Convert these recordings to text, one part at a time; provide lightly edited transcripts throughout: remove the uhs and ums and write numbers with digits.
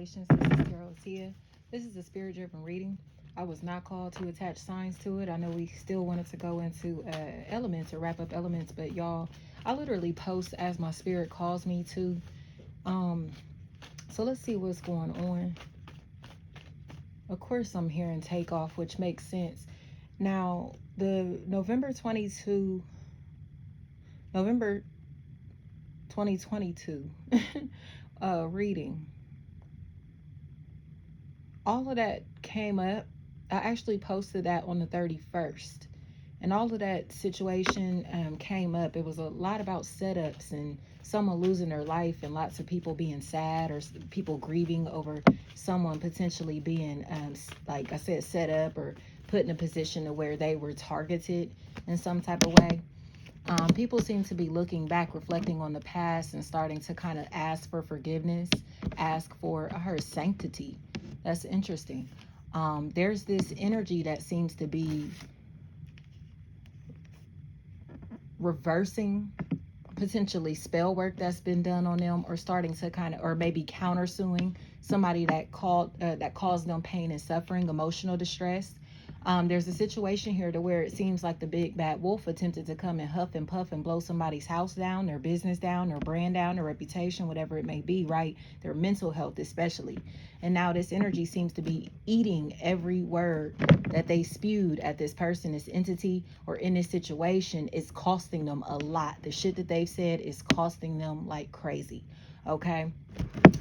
Constellations. This is Carol Tia. This is a spirit driven reading. I was not called to attach signs to it. I know we still wanted to go into elements or wrap up elements, but y'all, I literally post as my spirit calls me to. Um, so let's see what's going on. Of course, I'm hearing takeoff, which makes sense. Now, the November 2022 reading, all of that came up. I actually posted that on the 31st, and all of that situation came up. It was a lot about setups and someone losing their life and lots of people being sad or people grieving over someone potentially being, like I said, set up or put in a position to where they were targeted in some type of way. People seem to be looking back, reflecting on the past, and starting to kind of ask for forgiveness, ask for her sanctity. That's interesting. There's this energy that seems to be reversing potentially spell work that's been done on them, or starting to kind of, or maybe countersuing somebody that caused them pain and suffering, emotional distress. There's a situation here to where it seems like the big bad wolf attempted to come and huff and puff and blow somebody's house down, their business down, their brand down, their reputation, whatever it may be, right? Their mental health especially. And now this energy seems to be eating every word that they spewed at this person, this entity, or in this situation. Is costing them a lot. The shit that they've said is costing them like crazy. Okay?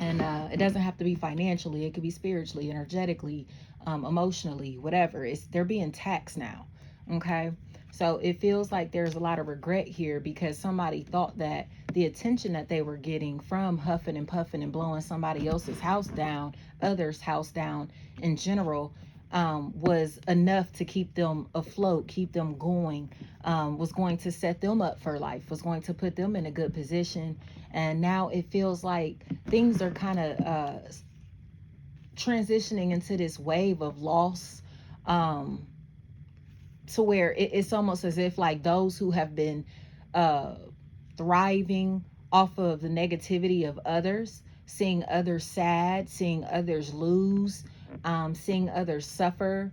And it doesn't have to be financially. It could be spiritually, energetically, emotionally, whatever. They're being taxed now. Okay? So it feels like there's a lot of regret here because somebody thought that the attention that they were getting from huffing and puffing and blowing somebody else's house down, others' house down in general, was enough to keep them afloat, keep them going, was going to set them up for life, was going to put them in a good position. And now it feels like things are kind of transitioning into this wave of loss, to where it's almost as if like those who have been thriving off of the negativity of others, seeing others sad, seeing others lose, seeing others suffer,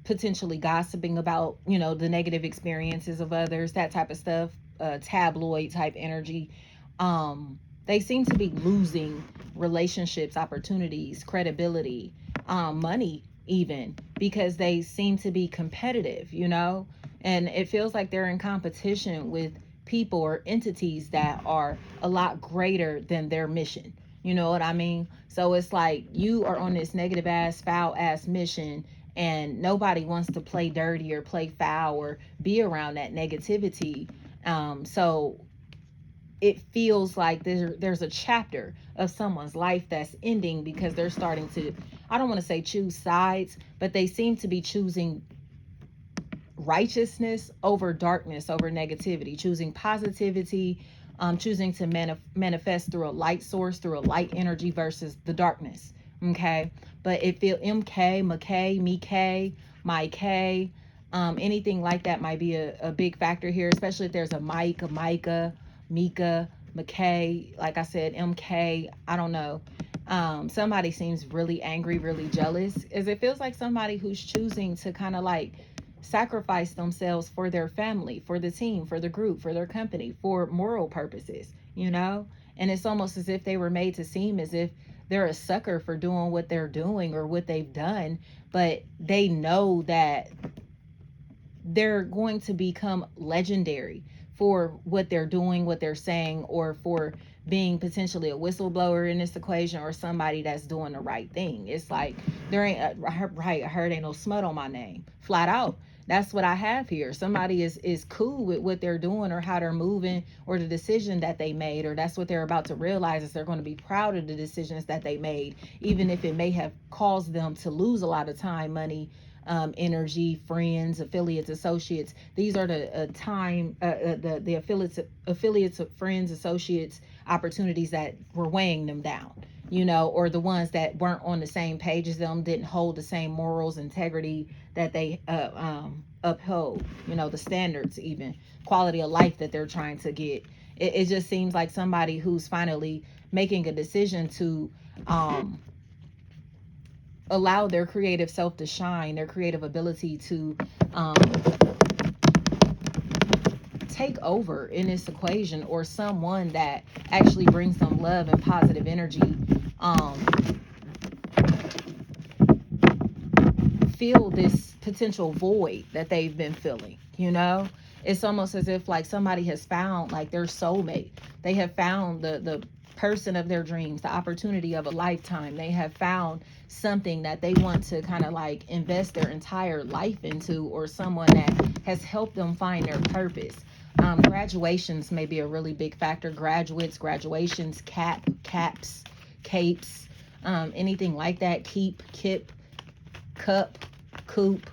potentially gossiping about, the negative experiences of others, that type of stuff, tabloid type energy. They seem to be losing relationships, opportunities, credibility, money even, because they seem to be competitive, and it feels like they're in competition with people or entities that are a lot greater than their mission. You know what I mean? So it's like you are on this negative ass, foul ass mission, and nobody wants to play dirty or play foul or be around that negativity. So it feels like there's a chapter of someone's life that's ending because they're starting to, I don't want to say choose sides, but they seem to be choosing righteousness over darkness, over negativity, choosing positivity, choosing to manifest through a light source, through a light energy versus the darkness. Okay. But it feel MK, McKay, MK, my K, anything like that might be a big factor here, especially if there's a Mike, a Micah, Mika, McKay, like I said, MK, I don't know. Somebody seems really angry, really jealous, as it feels like somebody who's choosing to kind of like sacrifice themselves for their family, for the team, for the group, for their company, for moral purposes, and it's almost as if they were made to seem as if they're a sucker for doing what they're doing or what they've done, but they know that they're going to become legendary for what they're doing, what they're saying, or for being potentially a whistleblower in this equation, or somebody that's doing the right thing. It's like there ain't I heard ain't no smut on my name, flat out. That's what I have here. Somebody is cool with what they're doing or how they're moving or the decision that they made, or that's what they're about to realize, is they're going to be proud of the decisions that they made, even if it may have caused them to lose a lot of time, money, energy, friends, affiliates, associates. These are the the affiliates, friends, associates, opportunities that were weighing them down, or the ones that weren't on the same page as them, didn't hold the same morals, integrity that they uphold, the standards, even quality of life that they're trying to get. It just seems like somebody who's finally making a decision to allow their creative self to shine, their creative ability to take over in this equation, or someone that actually brings them love and positive energy fill this potential void that they've been feeling, you know? It's almost as if like somebody has found like their soulmate. They have found the person of their dreams, the opportunity of a lifetime. They have found something that they want to kind of like invest their entire life into, or someone that has helped them find their purpose. Graduations may be a really big factor. Graduations, caps, capes, anything like that. Kip, cup, coupe,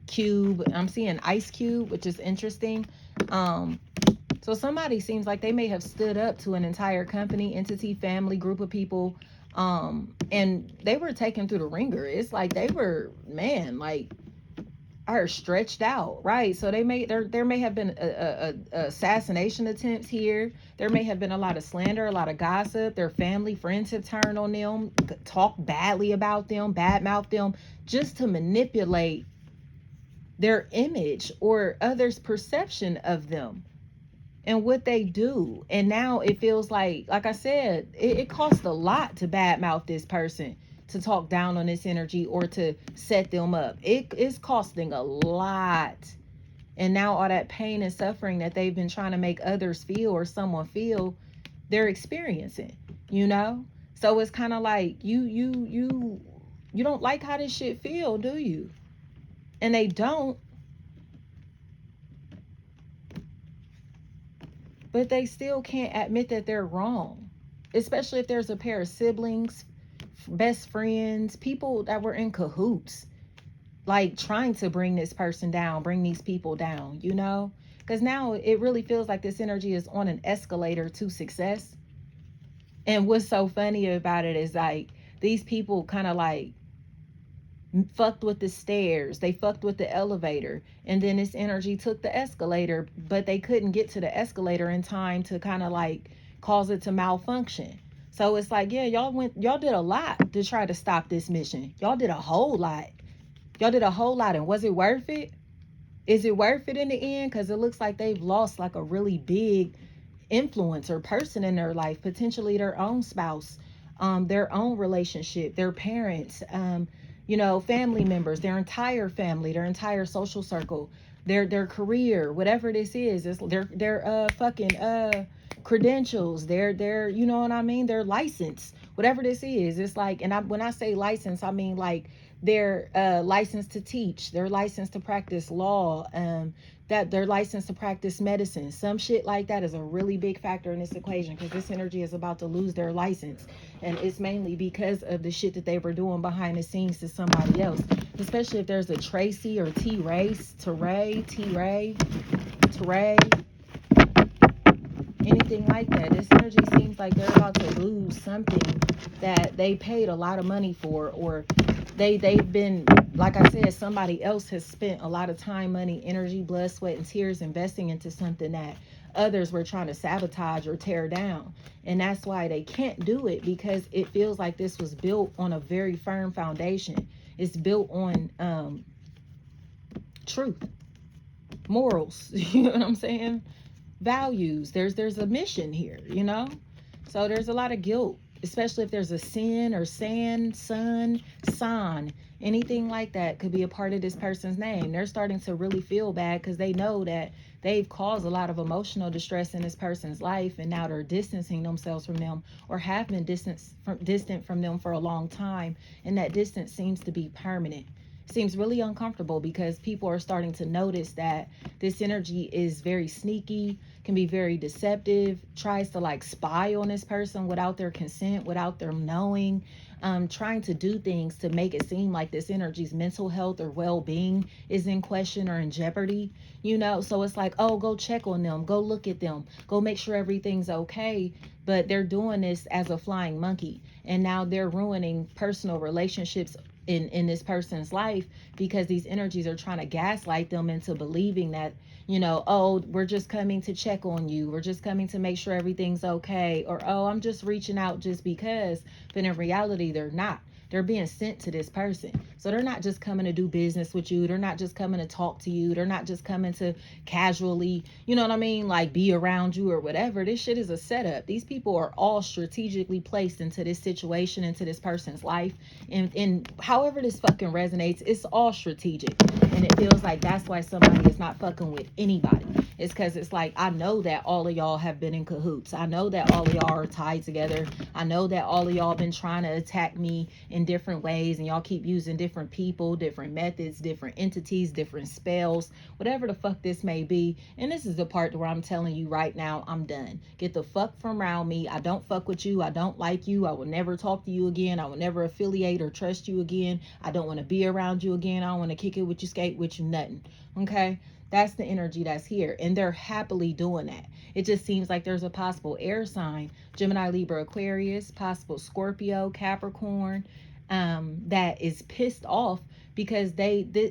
cube. I'm seeing ice cube, which is interesting. So somebody seems like they may have stood up to an entire company, entity, family, group of people, and they were taken through the ringer. It's like they were, man, like, are stretched out, right? So there may have been a assassination attempts here. There may have been a lot of slander, a lot of gossip. Their family, friends have turned on them, talk badly about them, badmouth them, just to manipulate their image or others' perception of them and what they do. And now it feels like I said, it costs a lot to badmouth this person, to talk down on this energy, or to set them up. It is costing a lot. And now all that pain and suffering that they've been trying to make others feel, or someone feel, they're experiencing, you know? So it's kind of like you don't like how this shit feel, do you? And they don't. But they still can't admit that they're wrong, especially if there's a pair of siblings, best friends, people that were in cahoots, like trying to bring this person down, bring these people down, you know? Because now it really feels like this energy is on an escalator to success. And what's so funny about it is like these people kind of like fucked with the stairs, they fucked with the elevator, and then this energy took the escalator, but they couldn't get to the escalator in time to kind of like cause it to malfunction. So it's like, yeah, y'all did a lot to try to stop this mission. Y'all did a whole lot. And was it worth it? Is it worth it in the end? Because it looks like they've lost like a really big influence or person in their life, potentially their own spouse, their own relationship, their parents, family members, their entire family, their entire social circle, their career, whatever this is, it's their fucking credentials, their you know what I mean, their license, whatever this is. It's like, and when I say license, I mean like their license to teach, their license to practice law, that their license to practice medicine, some shit like that is a really big factor in this equation, because this energy is about to lose their license, and it's mainly because of the shit that they were doing behind the scenes to somebody else, especially if there's a Tracy or T-Ray, anything like that. This energy seems like they're about to lose something that they paid a lot of money for, or they've been, like I said, somebody else has spent a lot of time, money, energy, blood, sweat, and tears investing into something that others were trying to sabotage or tear down. And that's why they can't do it, because it feels like this was built on a very firm foundation. It's built on truth, morals, you know what I'm saying? Values. There's a mission here, you know? So there's a lot of guilt, especially if there's a sin or son, anything like that could be a part of this person's name. They're starting to really feel bad because they know that they've caused a lot of emotional distress in this person's life, and now they're distancing themselves from them, or have been distant from them for a long time, and that distance seems to be permanent. Seems really uncomfortable, because people are starting to notice that this energy is very sneaky, can be very deceptive, tries to like spy on this person without their consent, without them knowing, trying to do things to make it seem like this energy's mental health or well-being is in question or in jeopardy, you know? So it's like, oh, go check on them, go look at them, go make sure everything's okay. But they're doing this as a flying monkey, and now they're ruining personal relationships in this person's life, because these energies are trying to gaslight them into believing that, oh, we're just coming to check on you, we're just coming to make sure everything's okay, or oh, I'm just reaching out just because. But in reality, they're not. They're being sent to this person. So they're not just coming to do business with you. They're not just coming to talk to you. They're not just coming to casually, you know what I mean, like be around you or whatever. This shit is a setup. These people are all strategically placed into this situation, into this person's life. And however this fucking resonates, it's all strategic. And it feels like that's why somebody is not fucking with anybody. It's because it's like, I know that all of y'all have been in cahoots. I know that all of y'all are tied together. I know that all of y'all been trying to attack me in different ways, and y'all keep using different people, different methods, different entities, different spells, whatever the fuck this may be. And this is the part where I'm telling you right now, I'm done. Get the fuck from around me. I don't fuck with you. I don't like you. I will never talk to you again. I will never affiliate or trust you again. I don't want to be around you again. I don't want to kick it with you, skate with you, nothing. Okay? That's the energy that's here. And they're happily doing that. It just seems like there's a possible air sign, Gemini, Libra, Aquarius, possible Scorpio, Capricorn, that is pissed off because their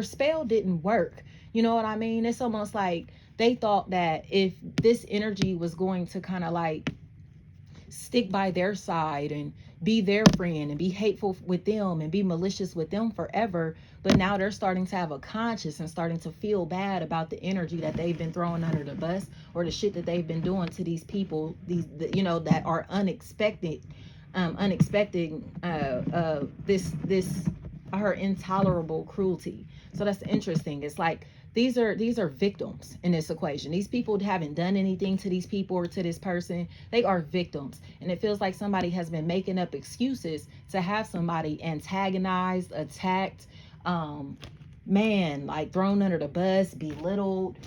spell didn't work. You know what I mean? It's almost like they thought that if this energy was going to kind of like stick by their side and be their friend and be hateful with them and be malicious with them forever, but now they're starting to have a conscience and starting to feel bad about the energy that they've been throwing under the bus, or the shit that they've been doing to these people, that are unexpected, this her intolerable cruelty. So that's interesting. It's like these are victims in this equation. These people haven't done anything to these people or to this person. They are victims. And it feels like somebody has been making up excuses to have somebody antagonized, attacked, like thrown under the bus, belittled,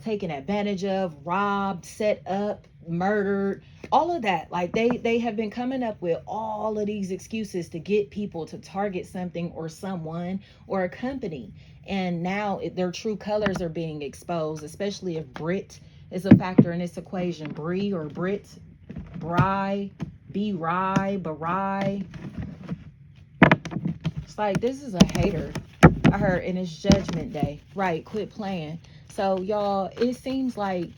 taken advantage of, robbed, set up, murdered, all of that. Like they have been coming up with all of these excuses to get people to target something or someone or a company. And now their true colors are being exposed, especially if Brit is a factor in this equation. Bree or Brit, Bri, Barai. It's like, this is a hater. I heard, and it's Judgment Day. Right, quit playing. So y'all, it seems like,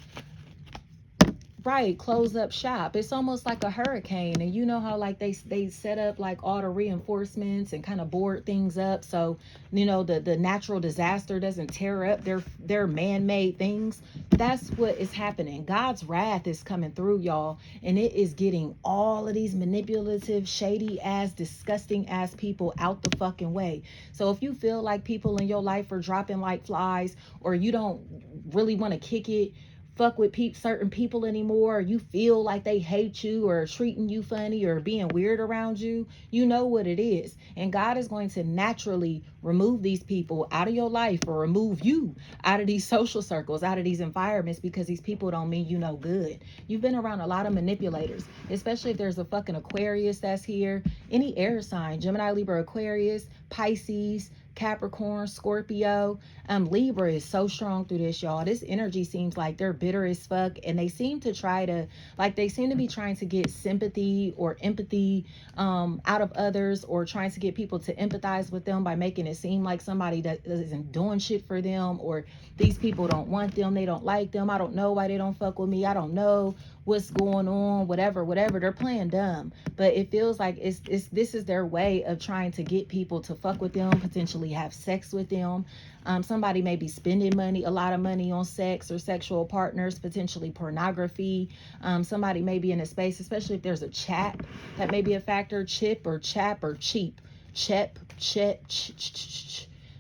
right, close up shop. It's almost like a hurricane. And you know how like they set up like all the reinforcements and kind of board things up, so the natural disaster doesn't tear up their man-made things. That's what is happening. God's wrath is coming through, y'all, and it is getting all of these manipulative, shady ass, disgusting ass people out the fucking way. So if you feel like people in your life are dropping like flies, or you don't really want to kick it, fuck with certain people anymore, or you feel like they hate you or treating you funny or being weird around you, you know what it is. And God is going to naturally remove these people out of your life, or remove you out of these social circles, out of these environments, because these people don't mean you no good. You've been around a lot of manipulators, especially if there's a fucking Aquarius that's here. Any air sign, Gemini, Libra, Aquarius, Pisces, Capricorn, Scorpio, Libra is so strong through this, y'all. This energy seems like they're bitter as fuck, and they seem to be trying to get sympathy or empathy out of others, or trying to get people to empathize with them by making it seem like somebody that isn't doing shit for them, or these people don't want them, they don't like them, I don't know why they don't fuck with me, I don't know what's going on, whatever. They're playing dumb, but it feels like this is their way of trying to get people to fuck with them, potentially have sex with them. Somebody may be spending a lot of money on sex or sexual partners, potentially pornography. Somebody may be in a space, especially if there's a chap, that may be a factor. Chip or chap or cheap,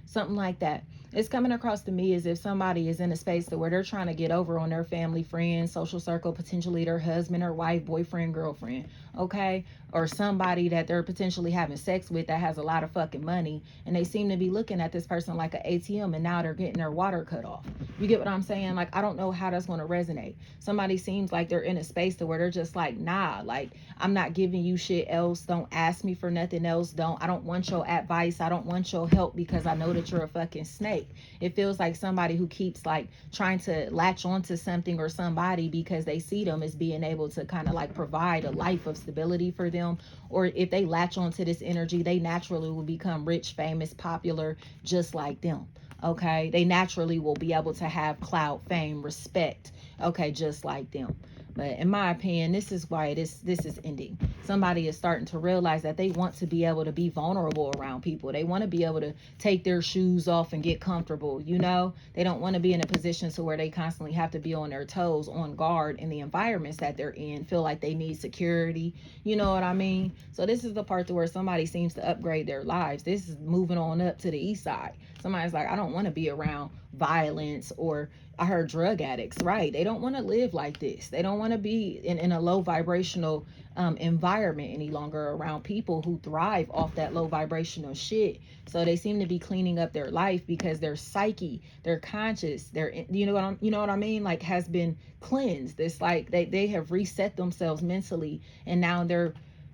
something like that. It's coming across to me as if somebody is in a space where they're trying to get over on their family, friends, social circle, potentially their husband or wife, boyfriend, girlfriend, okay? Or somebody that they're potentially having sex with that has a lot of fucking money, and they seem to be looking at this person like an ATM, and now they're getting their water cut off. You get what I'm saying? Like, I don't know how that's going to resonate. Somebody seems like they're in a space to where they're just like, nah, like, I'm not giving you shit else. Don't ask me for nothing else. I don't want your advice. I don't want your help, because I know that you're a fucking snake. like. It feels like somebody who keeps like trying to latch onto something or somebody because they see them as being able to kind of like provide a life of stability for them. Or if they latch onto this energy, they naturally will become rich, famous, popular, just like them. Okay, they naturally will be able to have clout, fame, respect, okay, just like them. But in my opinion, this is why this is ending. Somebody is starting to realize that they want to be able to be vulnerable around people. They want to be able to take their shoes off and get comfortable. You know, they don't want to be in a position to where they constantly have to be on their toes, on guard in the environments that they're in, feel like they need security. You know what I mean? So this is the part to where somebody seems to upgrade their lives. This is moving on up to the east side. Somebody's like, I don't want to be around violence, or I heard drug addicts, right? They don't want to live like this. They don't want to be in a low vibrational environment any longer, around people who thrive off that low vibrational shit. So they seem to be cleaning up their life because their psyche, their conscious, their, you know what I mean, like, has been cleansed. It's like they have reset themselves mentally, and now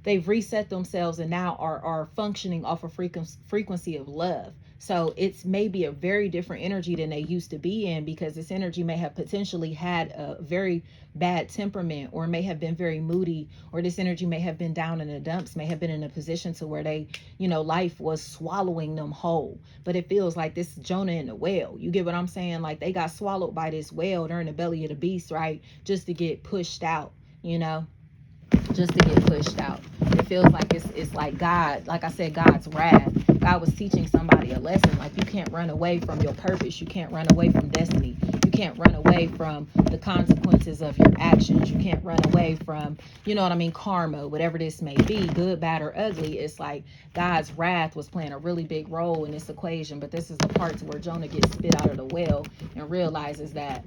they've reset themselves and now are functioning off a frequency of love. So it's maybe a very different energy than they used to be in, because this energy may have potentially had a very bad temperament, or may have been very moody, or this energy may have been down in the dumps, may have been in a position to where they, life was swallowing them whole. But it feels like this Jonah and the whale. You get what I'm saying? Like, they got swallowed by this whale. They're in the belly of the beast, right? Just to get pushed out, just to get pushed out. It feels like it's like God, like I said, God's wrath. God was teaching somebody a lesson. Like, you can't run away from your purpose. You can't run away from destiny. You can't run away from the consequences of your actions. You can't run away from, karma, whatever this may be, good, bad, or ugly. It's like God's wrath was playing a really big role in this equation. But this is the part to where Jonah gets spit out of the well and realizes that,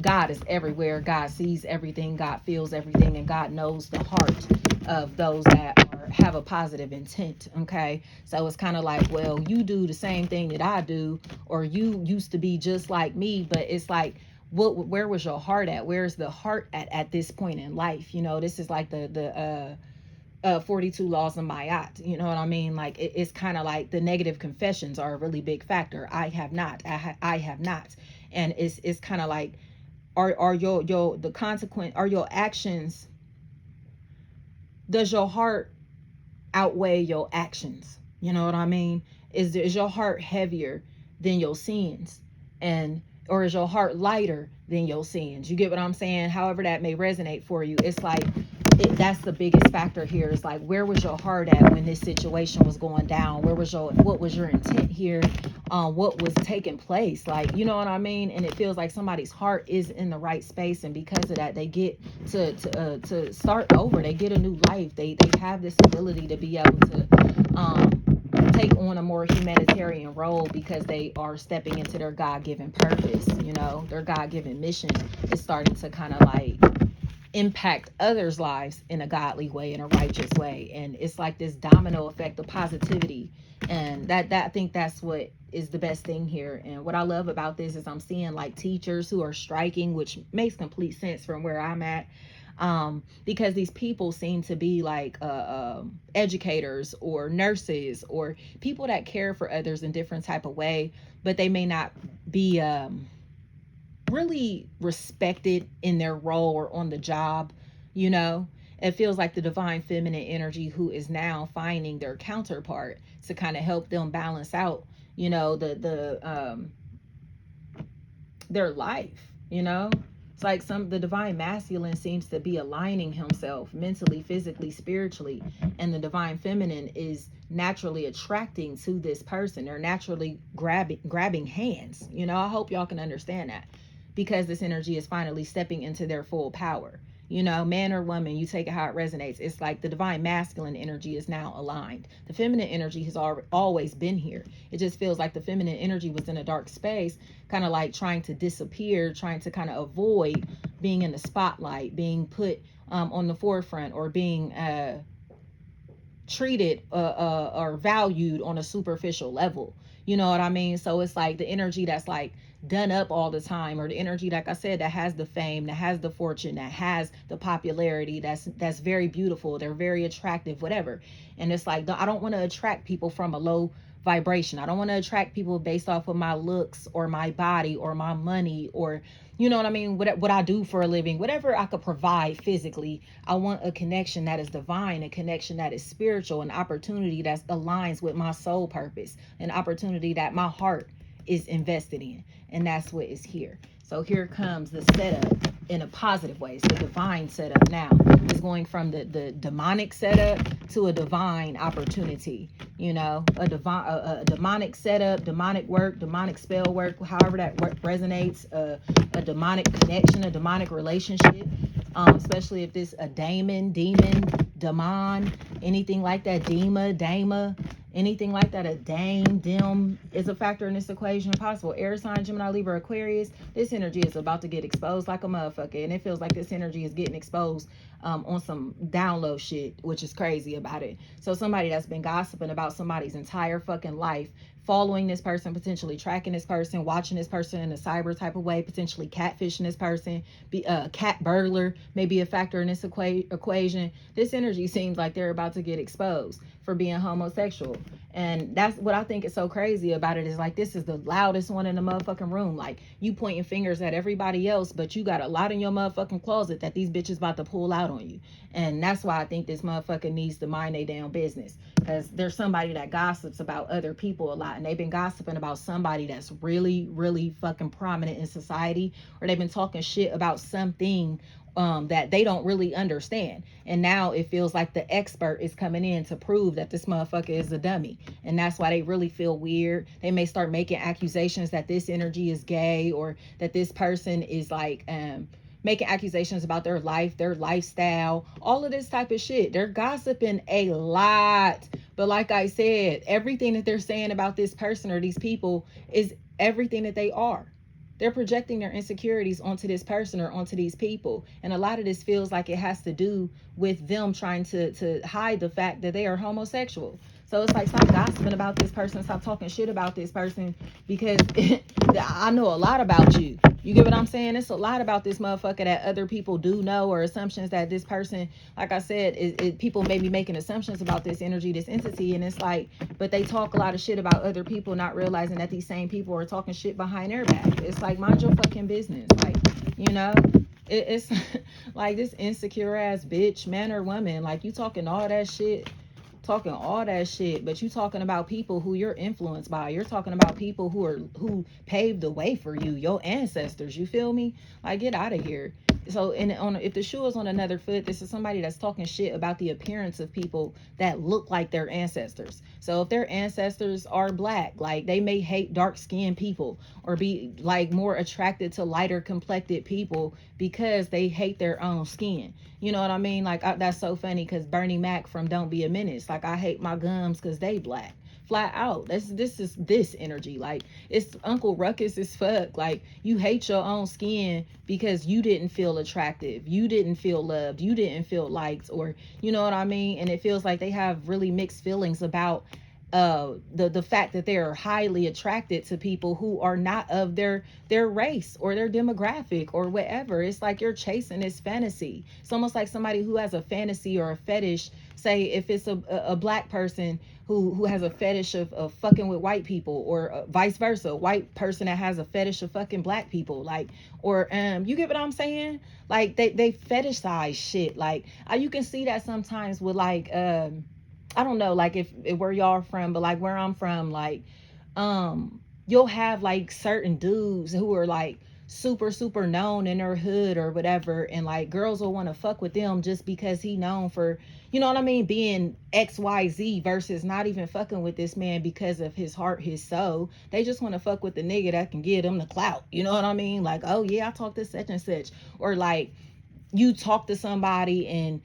God is everywhere. God sees everything. God feels everything. And God knows the heart of those that have a positive intent. Okay. So it's kind of like, well, you do the same thing that I do, or you used to be just like me. But it's like, where was your heart at? Where's the heart at this point in life? This is like the 42 laws of Maat. You know what I mean? Like, it's kind of like the negative confessions are a really big factor. I have not. I have not. And it's kind of like, are your the consequence, are your actions, does your heart outweigh your actions? You know what I mean? Is your heart heavier than your sins? And or is your heart lighter than your sins? You get what I'm saying? However that may resonate for you. It's like, that's the biggest factor here. Is like, where was your heart at when this situation was going down? What was your intent here? What was taking place? Like, you know what I mean? And it feels like somebody's heart is in the right space, and because of that, they get to start over. They get a new life. They have this ability to be able to take on a more humanitarian role, because they are stepping into their God-given purpose. Their God-given mission is starting to kind of like impact others' lives in a godly way, in a righteous way. And it's like this domino effect of positivity. And that I think that's what is the best thing here. And what I love about this is I'm seeing like teachers who are striking, which makes complete sense from where I'm at. Because these people seem to be like educators or nurses or people that care for others in different type of way, but they may not be really respected in their role or on the job. It feels like the divine feminine energy who is now finding their counterpart to kind of help them balance out their life. It's like the divine masculine seems to be aligning himself mentally, physically, spiritually, and the divine feminine is naturally attracting to this person. They're naturally grabbing hands. I hope y'all can understand that, because this energy is finally stepping into their full power. Man or woman, you take it how it resonates. It's like the divine masculine energy is now aligned. The feminine energy has always been here. It just feels like the feminine energy was in a dark space, kind of like trying to disappear, trying to kind of avoid being in the spotlight, being put on the forefront, or being treated or valued on a superficial level. You know what I mean? So it's like the energy that's like done up all the time, or the energy, like I said, that has the fame, that has the fortune, that has the popularity, that's very beautiful, they're very attractive, whatever. And it's like, I don't want to attract people from a low vibration. I don't want to attract people based off of my looks or my body or my money, or you know what I mean, what I do for a living, whatever I could provide physically. I want a connection that is divine, a connection that is spiritual, an opportunity that aligns with my soul purpose, an opportunity that my heart is invested in. And that's what is here. So here comes the setup in a positive way. It's the divine setup now. It's going from the demonic setup to a divine opportunity. You know, a demonic setup, demonic work, demonic spell work, however that work resonates, a demonic connection, a demonic relationship. Especially if this a demon, anything like that, dama, anything like that, a dim is a factor in this equation. Possible air sign, Gemini, Libra, Aquarius. This energy is about to get exposed like a motherfucker, and it feels like this energy is getting exposed on some download shit, which is crazy about it. So somebody that's been gossiping about somebody's entire fucking life, following this person, potentially tracking this person, watching this person in a cyber type of way, potentially catfishing this person, be a cat burglar may be a factor in this equation. This energy seems like they're about to get exposed for being homosexual. And that's what I think is so crazy about it, is like, this is the loudest one in the motherfucking room. Like, you pointing fingers at everybody else, but you got a lot in your motherfucking closet that these bitches about to pull out on you. And that's why I think this motherfucker needs to mind their damn business, because there's somebody that gossips about other people a lot, and they've been gossiping about somebody that's really, really fucking prominent in society, or they've been talking shit about something that they don't really understand. And now it feels like the expert is coming in to prove that this motherfucker is a dummy. And that's why they really feel weird. They may start making accusations that this energy is gay, or that this person is like making accusations about their life, their lifestyle, all of this type of shit. They're gossiping a lot. But like I said, everything that they're saying about this person or these people is everything that they are. They're projecting their insecurities onto this person or onto these people. And a lot of this feels like it has to do with them trying to hide the fact that they are homosexual. So it's like, stop gossiping about this person, stop talking shit about this person, because I know a lot about you. You get what I'm saying? It's a lot about this motherfucker that other people do know, or assumptions that this person, like I said, people may be making assumptions about this energy, this entity, and it's like, but they talk a lot of shit about other people, not realizing that these same people are talking shit behind their back. It's like, mind your fucking business. Like, you know, it's like, this insecure ass bitch, man or woman, like, you talking all that shit, but you talking about people who you're influenced by. You're talking about people who paved the way for you, your ancestors. You feel me? Like, get out of here. So, if the shoe is on another foot, this is somebody that's talking shit about the appearance of people that look like their ancestors. So if their ancestors are black, like, they may hate dark-skinned people, or be like more attracted to lighter complected people because they hate their own skin. You know what I mean? Like, that's so funny, because Bernie Mac from Don't Be a Menace, like, I hate my gums because they black. Flat out. This is this energy. Like, it's Uncle Ruckus as fuck. Like, you hate your own skin because you didn't feel attractive, you didn't feel loved, you didn't feel liked, or you know what I mean? And it feels like they have really mixed feelings about the fact that they're highly attracted to people who are not of their race or their demographic or whatever. It's like you're chasing this fantasy. It's almost like somebody who has a fantasy or a fetish. Say if it's a black person who has a fetish of fucking with white people, or vice versa, a white person that has a fetish of fucking black people, like, or you get what I'm saying? Like, they fetishize shit. Like, you can see that sometimes with, like, I don't know, like, if where y'all from, but like where I'm from, like, you'll have like certain dudes who are like super known in their hood or whatever, and like girls will want to fuck with them just because he known for, you know what I mean, being XYZ, versus not even fucking with this man because of his heart, his soul. They just want to fuck with the nigga that can give them the clout. You know what I mean? Like, oh yeah, I talked to such and such. Or like, you talk to somebody and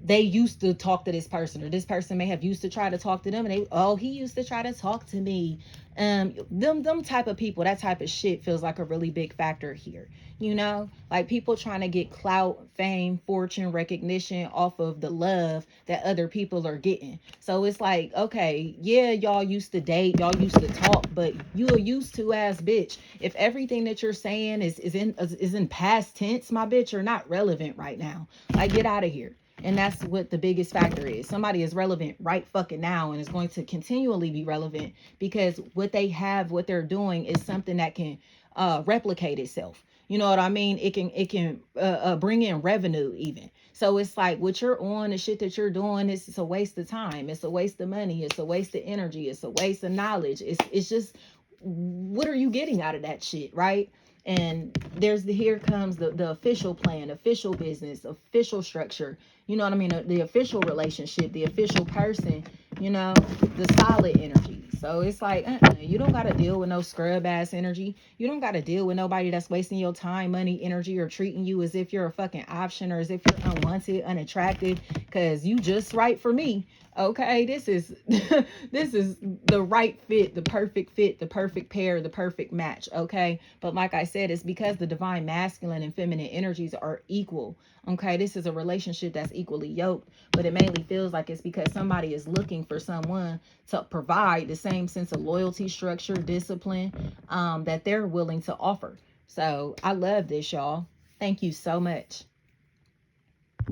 they used to talk to this person, or this person may have used to try to talk to them, and he used to try to talk to me. Them type of people, that type of shit feels like a really big factor here. You know, like people trying to get clout, fame, fortune, recognition off of the love that other people are getting. So it's like, okay, yeah, y'all used to date, y'all used to talk, but you a used to ass bitch. If everything that you're saying is in past tense, my bitch, you're not relevant right now. Like, get out of here. And that's what the biggest factor is. Somebody is relevant right fucking now and is going to continually be relevant because what they have, what they're doing is something that can replicate itself. You know what I mean? It can bring in revenue even. So it's like what you're on, the shit that you're doing, it's a waste of time. It's a waste of money. It's a waste of energy. It's a waste of knowledge. It's just, what are you getting out of that shit, right? And here comes the official plan, official business, official structure. You know what I mean? The official relationship, the official person, you know, the solid energy. So it's like, you don't got to deal with no scrub ass energy. You don't got to deal with nobody that's wasting your time, money, energy, or treating you as if you're a fucking option or as if you're unwanted, unattractive, because you just right for me. Okay, this is this is the right fit, the perfect pair, the perfect match. Okay, but like I said, it's because the divine masculine and feminine energies are equal. Okay, this is a relationship that's equally yoked, but it mainly feels like it's because somebody is looking for someone to provide the same sense of loyalty, structure, discipline that they're willing to offer. So I love this, y'all. Thank you so much.